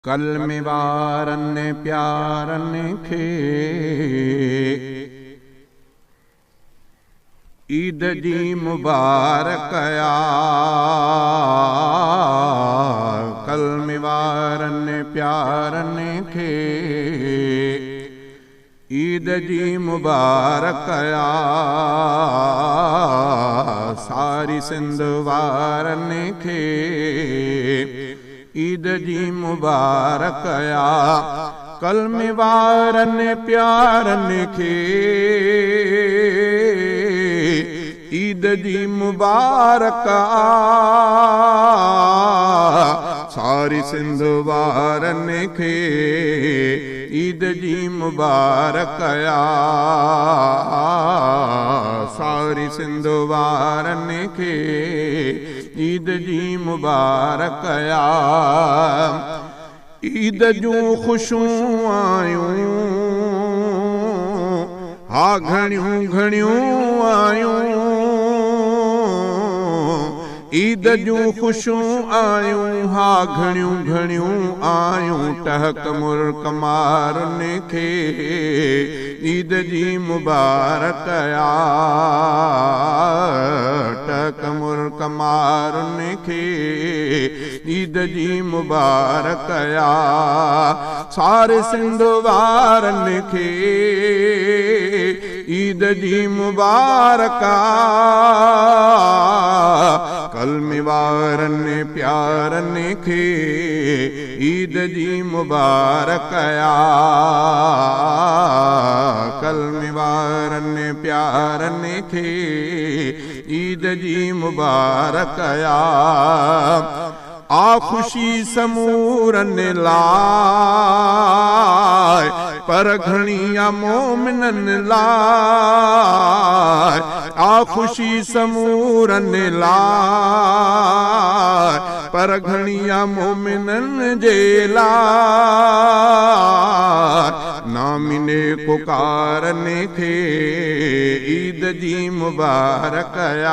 कलमे वारन प्यारन खे ईद जी मुबारक आ। कलमे वारन प्यारन खे ईद जी मुबारक आ। सारी सिंध वारन खे ईद जी मुबारक आ। कलमे वारन प्यारन खे ईद जी मुबारक आ। सारी सिंध वारन खे ईद जी मुबारक आ। सारी सिंध वारन खे ईद जी मुबारक आ। ईद जूं ख़ुशियूं आयूं हा घणियूं घणियूं आयूं। ईद जूं ख़ुशियूं आयूं हा घणियूं घणियूं आयूं। टहक मुल्क मारन खे ईद जी मुबारक आ। टहक मुल्क मारन खे ईद जी मुबारक आ। सारे सिंध वारन खे ईद जी मुबारक आ। कलमे वारन प्यारन खे ईद जी मुबारक आ। कलमे वारन प्यारन खे ईद जी मुबारक आ। आ खुशी समूरन लाइ पर घणिया मोमिनन लाइ। आ खुशी समूरन लाइ पर घणिया मोमिनन जे लाइ। नामिने पुकारन खे ईद जी मुबारक आ।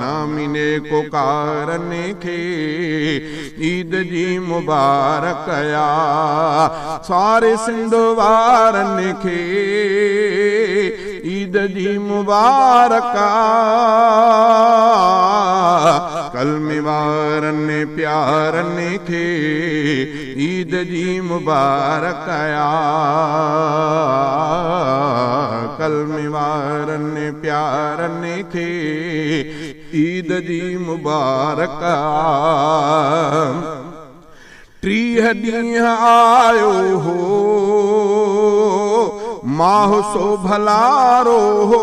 नामिने पुकारन खे ईद जी मुबारक आ। सारे सिंध वारन खे ईद जी मुबारक आ। कलमे वारन प्यारन खे ईद जी मुबारक आ। कलमे वारन प्यारन खे ईद जी मुबारक आ। 30 ॾींहं आयो हो माह सो भलारो हो।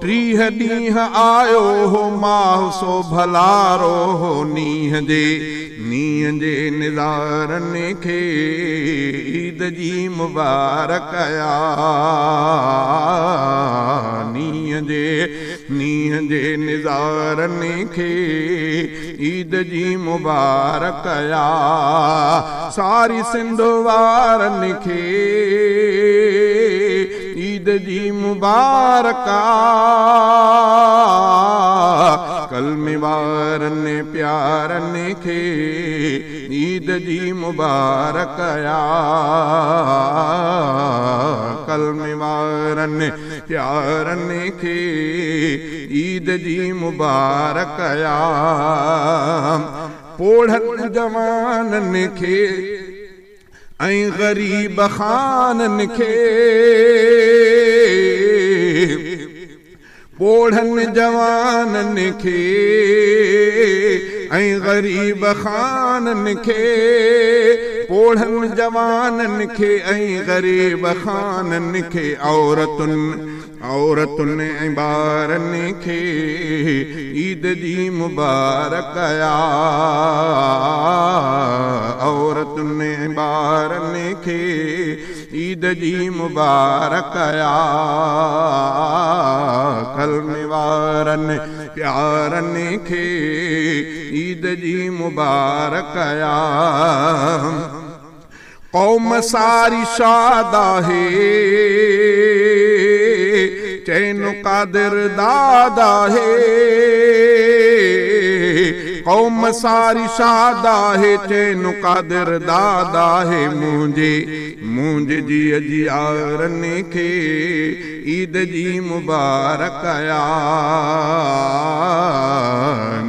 30 ॾींहं आयो हो माह सो भलारो हो। नीह जे निज़ारन खे ईद जी मुबारक आ। नीह जे निज़ारन खे ईद जी मुबारक आ। सारी सिंध वारन खे ईद जी मुबारक आ। कलमे वारन प्यारन खे ईद जी मुबारक आ। कलमे वारन प्यारन खे ईद जी मुबारक आ। पोढ़न जवानन खे ऐं ग़रीब ख़ानन खे पोढ़न जवानन खे ऐं ग़रीब ख़ानन खे पोढ़न जवानन खे ऐं ग़रीब ख़ानन खे औरतुन ऐं ॿारन खे ईद जी मुबारक आ। औरतुन ऐं ॿारन खे ईद जी मुबारक आ। कलमे वारन प्यारन खे ईद जी मुबारक आ। कौम सारी शाद आहे चैन कादिर दादा है क़ौम सारी शाद आहे चैन क़ादिर दाद आहे मुंहिंजे जीअ जी यारनि खे ईद जी मुबारक आया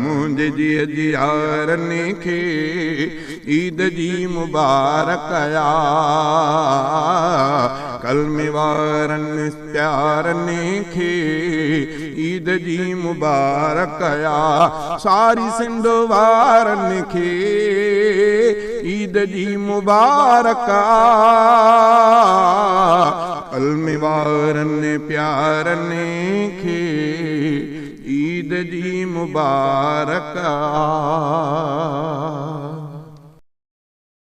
मुंहिंजे जीअ जी यारनि खे ईद जी मुबारक आया कलमे वारनि प्यारनि खे ईद जी मुबारक आया सारी सिंध वारनि खे ईद जी मुबारक कलमे वारनि प्यारनि खे ईद जी मुबारक